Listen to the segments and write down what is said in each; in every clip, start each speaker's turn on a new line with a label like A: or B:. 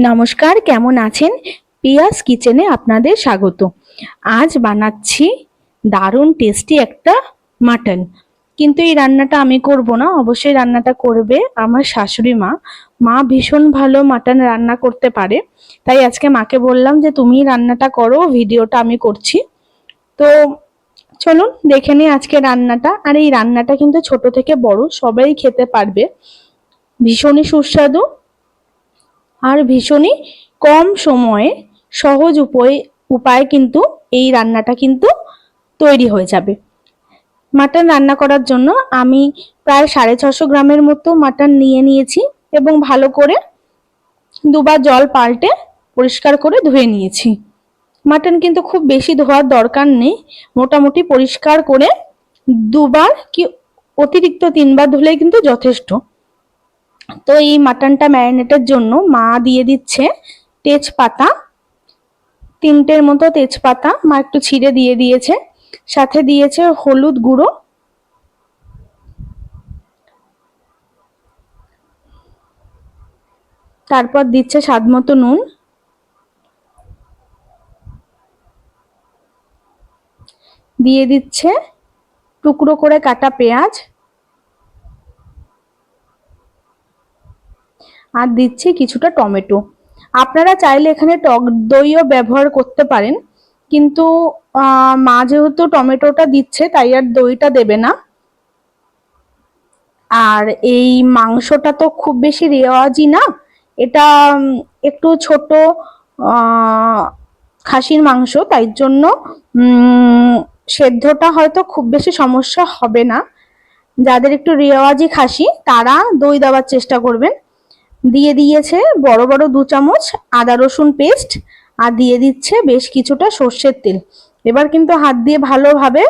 A: নমস্কার, কেমন আছেন? পিয়াস কিচেনে আপনাদের স্বাগত। আজ বানাচ্ছি দারুণ টেস্টি একটা মাটন। কিন্তু এই রান্নাটা আমি করব না, অবশ্যই রান্নাটা করবে আমার শাশুড়ি মা। মা ভীষণ ভালো মাটন রান্না করতে পারে, তাই আজকে মাকে বললাম যে তুমি রান্নাটা করো, ভিডিওটা আমি করছি। তো চলুন দেখে নিই আজকে রান্নাটা। আর এই রান্নাটা কিন্তু ছোট থেকে বড় সবাই খেতে পারবে, ভীষণই সুস্বাদু আর ভীষণই কম সময়ে সহজ উপায়ে কিন্তু এই রান্নাটা কিন্তু তৈরি হয়ে যাবে। মাটন রান্না করার জন্য আমি প্রায় 650 গ্রামের মতো মাটন নিয়ে নিয়েছি এবং ভালো করে দুবার জল পাল্টে পরিষ্কার করে ধুয়ে নিয়েছি। মাটন কিন্তু খুব বেশি ধোয়ার দরকার নেই, মোটামুটি পরিষ্কার করে দুবার কি অতিরিক্ত 3বার ধুলেই কিন্তু যথেষ্ট। তো এই মাটনটা ম্যারিনেটের জন্য মা দিয়ে দিচ্ছে তেজপাতা, 3টের মতো তেজপাতা মা একটু ছিঁড়ে দিয়ে দিয়েছে, সাথে দিয়েছে হলুদ গুঁড়ো, তারপর দিচ্ছে স্বাদ মতো নুন, দিয়ে দিচ্ছে টুকরো করে কাটা পেঁয়াজ, আর দিচ্ছি কিছুটা টমেটো। আপনারা চাইলে এখানে টক দইও ব্যবহার করতে পারেন, কিন্তু মা যেহেতু টমেটোটা দিচ্ছে তাই আর দইটা দেবে না। আর এই মাংসটা তো খুব বেশি রেওয়াজি না, এটা একটু ছোট খাসির মাংস, তাই জন্য সেদ্ধটা হয়তো খুব বেশি সমস্যা হবে না। যাদের একটু রেওয়াজি খাসি তারা দই দেওয়ার চেষ্টা করবেন। দিয়ে দিয়েছে বড় বড় 2 চামচ আদা রসুন পেস্ট, আর দিয়ে দিচ্ছে বেশ কিছুটা সর্ষের তেল। এবার কিন্তু হাত দিয়ে ভালোভাবে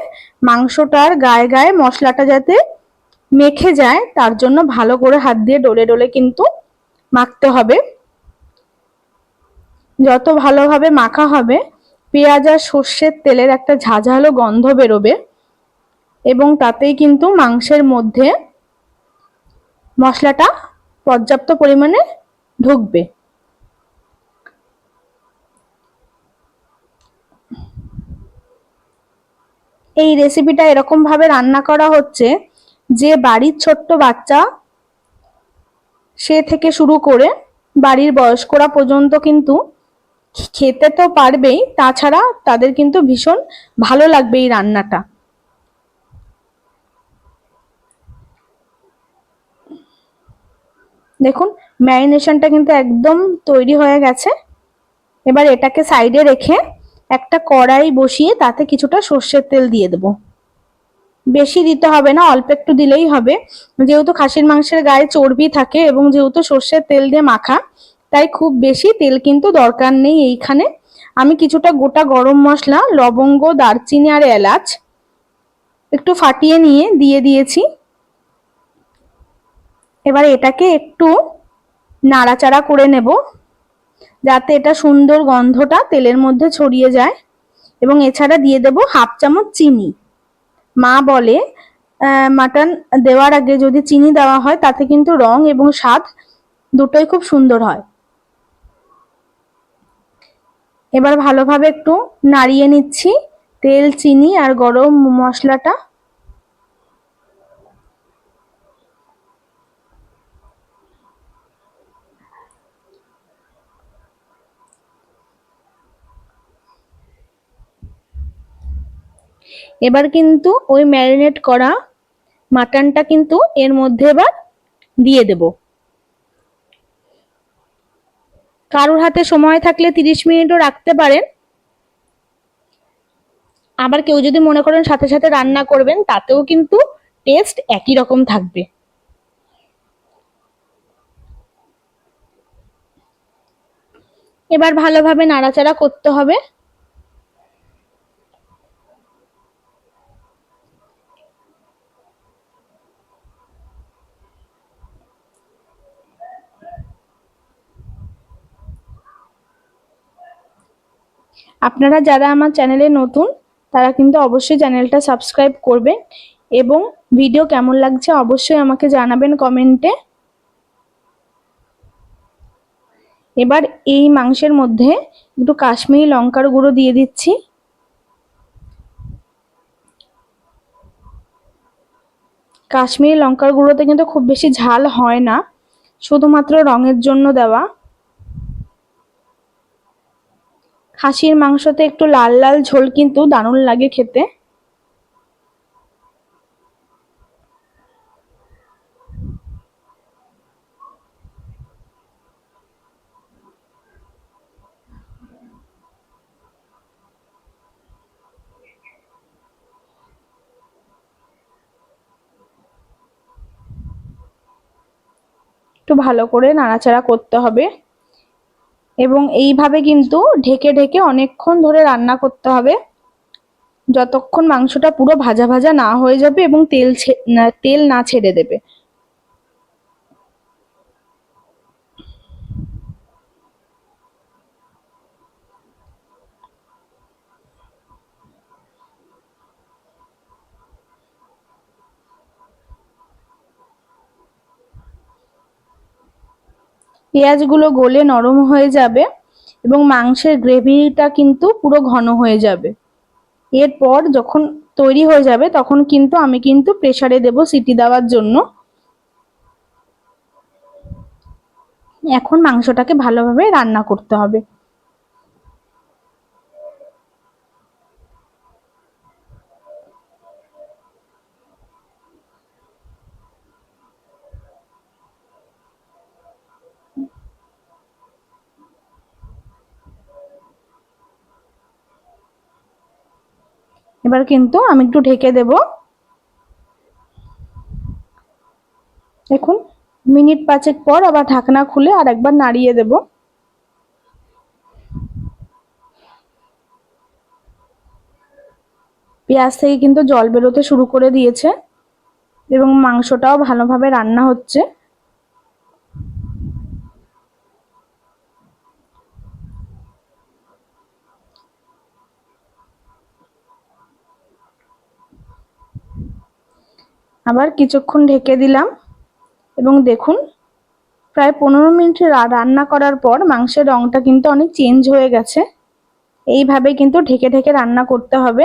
A: মাংসটার গায়ে গায়ে মশলাটা যাতে মেখে যায় তার জন্য ভালো করে হাত দিয়ে ডলে ডলে কিন্তু মাখতে হবে। যত ভালোভাবে মাখা হবে পেঁয়াজ আর সর্ষের তেলের একটা ঝাঁঝালো গন্ধ বেরোবে, এবং তাতেই কিন্তু মাংসের মধ্যে মশলাটা পর্যাপ্ত পরিমাণে ঢুকবে। এই রেসিপিটা এরকম ভাবে রান্না করা হচ্ছে যে বাড়ির ছোট্ট বাচ্চা সে থেকে শুরু করে বাড়ির বয়স্করা পর্যন্ত কিন্তু খেতে তো পারবেই, তাছাড়া তাদের কিন্তু ভীষণ ভালো লাগবে এই রান্নাটা। দেখুন ম্যারিনেশনটা কিন্তু একদম তৈরি হয়ে গেছে। এবার এটাকে সাইডে রেখে একটা কড়াই বসিয়ে তাতে কিছুটা সর্ষের তেল দিয়ে দেবো। বেশি দিতে হবে না, অল্প একটু দিলেই হবে, যেহেতু খাসির মাংসের গায়ে চর্বি থাকে এবং যেহেতু সর্ষের তেল দিয়ে মাখা, তাই খুব বেশি তেল কিন্তু দরকার নেই। এইখানে আমি কিছুটা গোটা গরম মশলা, লবঙ্গ, দারচিনি আর এলাচ একটু ফাটিয়ে নিয়ে দিয়ে দিয়েছি। এবার এটাকে একটু নাড়াচাড়া করে নেব যাতে এটা সুন্দর গন্ধটা তেলের মধ্যে ছড়িয়ে যায়, এবং এছাড়া দিয়ে দেব 1/2 চামচ চিনি। মা বলে মাটন দেওয়ার আগে যদি চিনি দেওয়া হয় তাতে কিন্তু রং এবং স্বাদ দুটোই খুব সুন্দর হয়। এবার ভালোভাবে একটু নাড়িয়ে নিচ্ছি তেল, চিনি আর গরম মশলাটা। এবার কিন্তু ওই ম্যারিনেট করা মাটনটা কিন্তু এর মধ্যে এবার দিয়ে দেব। কারোর হাতে সময় থাকলে 30 মিনিটও রাখতে পারেন, আবার কেউ যদি মনে করেন সাথে সাথে রান্না করবেন তাতেও কিন্তু টেস্ট একই রকম থাকবে। এবার ভালোভাবে নাড়াচাড়া করতে হবে। আপনারা যারা আমার চ্যানেলে নতুন তারা কিন্তু অবশ্যই চ্যানেলটা সাবস্ক্রাইব করবেন, এবং ভিডিও কেমন লাগছে অবশ্যই আমাকে জানাবেন কমেন্টে। এবার এই মাংসের মধ্যে একটু কাশ্মীরি লঙ্কার গুঁড়ো দিয়ে দিচ্ছি। কাশ্মীরি লঙ্কার গুঁড়োতে কিন্তু খুব বেশি ঝাল হয় না, শুধুমাত্র রঙের জন্য দেওয়া। খাসির মাংসতে একটু লাল লাল ঝোল কিন্তু দারুণ লাগে খেতে। একটু ভালো করে নাড়াচাড়া করতে হবে এবং এইভাবে কিন্তু ঢেকে ঢেকে অনেকক্ষণ ধরে রান্না করতে হবে, যতক্ষণ মাংসটা পুরো ভাজা ভাজা না হয়ে যাবে এবং তেল না ছেড়ে দেবে। পেঁয়াজগুলো গলে নরম হয়ে যাবে এবং মাংসের গ্রেভিটা কিন্তু পুরো ঘন হয়ে যাবে। এরপর যখন তৈরি হয়ে যাবে তখন কিন্তু আমি প্রেসারে দেব সিটি দেওয়ার জন্য। এখন মাংসটাকে ভালোভাবে রান্না করতে হবে। এবার কিন্তু আমি একটু ঢেকে দেব। দেখুন, মিনিট 5 পর আবার ঢাকনা খুলে আর একবার নাড়িয়ে দেব। পেঁয়াজ থেকে কিন্তু জল বেরোতে শুরু করে দিয়েছে এবং মাংসটাও ভালোভাবে রান্না হচ্ছে। আবার কিছুক্ষণ ঢেকে দিলাম এবং দেখুন, প্রায় 15 মিনিট রান্না করার পর মাংসের রংটা কিন্তু অনেক চেঞ্জ হয়ে গেছে। এইভাবে কিন্তু ঢেকে ঢেকে রান্না করতে হবে।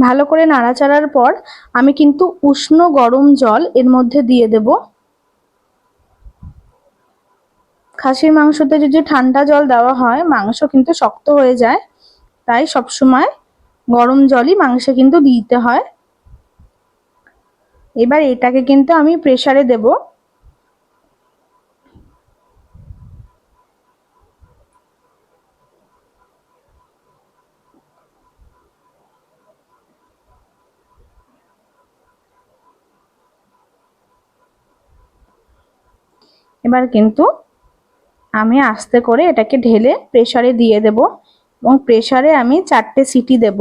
A: ভালো করে নাড়াচাড়ার পর আমি কিন্তু উষ্ণ গরম জল এর মধ্যে দিয়ে দেব। খাসির মাংসতে যদি ঠান্ডা জল দেওয়া হয় মাংস কিন্তু শক্ত হয়ে যায়, তাই সবসময় গরম জলই মাংসে কিন্তু দিতে হয়। এবার এটাকে কিন্তু আমি প্রেসারে দেব। এবার কিন্তু আমি আস্তে করে এটাকে ঢেলে প্রেসারে দিয়ে দেব এবং প্রেসারে আমি 4টে সিটি দেব।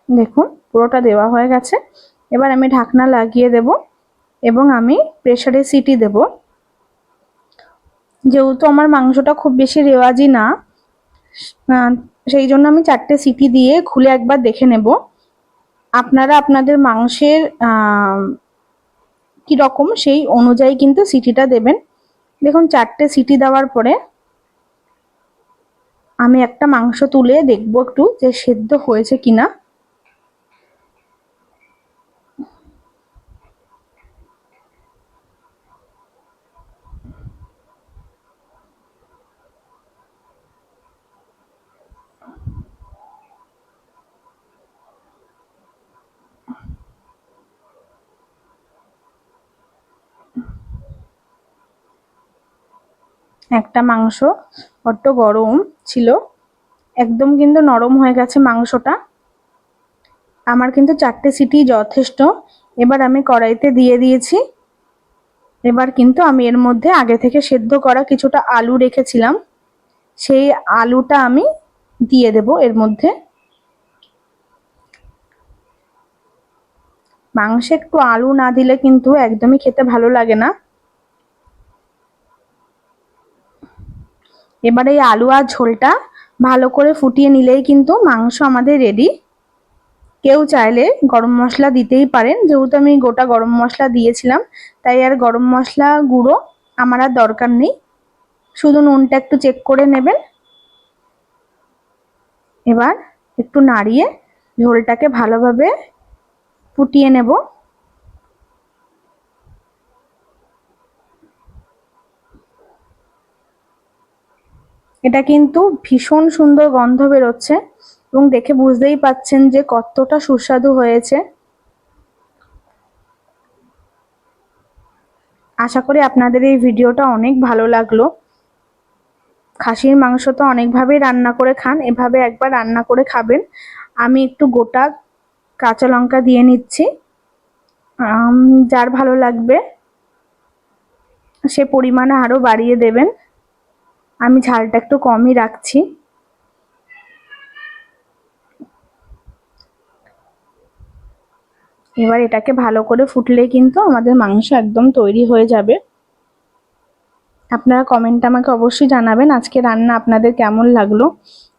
A: দেখুন, পুরোটা দেওয়া হয়ে গেছে। এবার আমি ঢাকনা লাগিয়ে দেব এবং আমি প্রেসারে সিটি দেব। যেহেতু আমার মাংসটা খুব বেশি রেওয়াজি না, সেই জন্য আমি 4টে সিটি দিয়ে খুলে একবার দেখে নেব। আপনারা আপনাদের মাংসের কি রকম সেই অনুযায়ী কিন্তু সিটিটা দেবেন। দেখুন, 4টে সিটি দেওয়ার পরে আমি একটা মাংস তুলে দেখবো একটু যে সেদ্ধ হয়েছে কিনা। একটা মাংস বড্ড গরম ছিল, একদম কিন্তু নরম হয়ে গেছে মাংসটা। আমার কিন্তু 4টে সিটি যথেষ্ট। এবার আমি কড়াইতে দিয়ে দিয়েছি। এবার কিন্তু আমি এর মধ্যে আগে থেকে সেদ্ধ করা কিছুটা আলু রেখেছিলাম, সেই আলুটা আমি দিয়ে দেব এর মধ্যে। মাংসে একটু আলু না দিলে কিন্তু একদমই খেতে ভালো লাগে না। এবারে এই আলু আর ঝোলটা ভালো করে ফুটিয়ে নিলেই কিন্তু মাংস আমাদের রেডি। কেউ চাইলে গরম মশলা দিতেই পারেন, যেহেতু আমি গোটা গরম মশলা দিয়েছিলাম তাই আর গরম মশলা গুঁড়ো আমার আর দরকার নেই। শুধু নুনটা একটু চেক করে নেবেন। এবার একটু নাড়িয়ে ঝোলটাকে ভালোভাবে ফুটিয়ে নেব। এটা কিন্তু ভীষণ সুন্দর গন্ধ বেরোচ্ছে এবং দেখে বুঝতেই পাচ্ছেন যে কতটা সুস্বাদু হয়েছে। আশা করি আপনাদের এই ভিডিওটা অনেক ভালো লাগলো। খাসির মাংস তো অনেকভাবেই রান্না করে খান, এভাবে একবার রান্না করে খাবেন। আমি একটু গোটা কাঁচা লঙ্কা দিয়ে নিচ্ছি, যার ভালো লাগবে সে পরিমাণে আরও বাড়িয়ে দেবেন। আমি ঝালটা একটু কমই রাখছি। এবার এটাকে ভালো করে ফুটলে কিন্তু আমাদের মাংস একদম তৈরি হয়ে যাবে। আপনারা কমেন্টে আমাকে অবশ্যই জানাবেন আজকে রান্না আপনাদের কেমন লাগলো,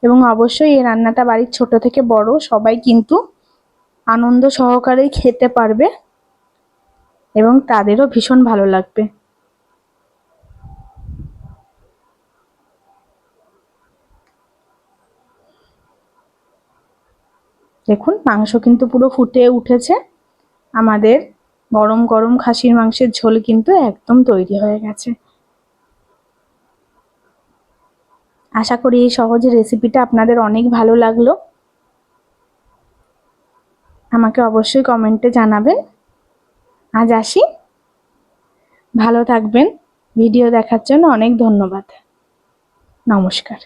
A: এবং অবশ্যই এই রান্নাটা বাড়ির ছোট থেকে বড় সবাই কিন্তু আনন্দ সহকারেই খেতে পারবে এবং তাদেরও ভীষণ ভালো লাগবে। দেখুন মাংস কিন্তু পুরো ফুটে উঠেছে। আমাদের গরম গরম খাসির মাংসের ঝোল কিন্তু একদম তৈরি হয়ে গেছে। আশা করি এই সহজ রেসিপিটা আপনাদের অনেক ভালো লাগলো। আমাকে অবশ্যই কমেন্টে জানাবেন। আজ আসি, ভালো থাকবেন। ভিডিও দেখার জন্য অনেক ধন্যবাদ। নমস্কার।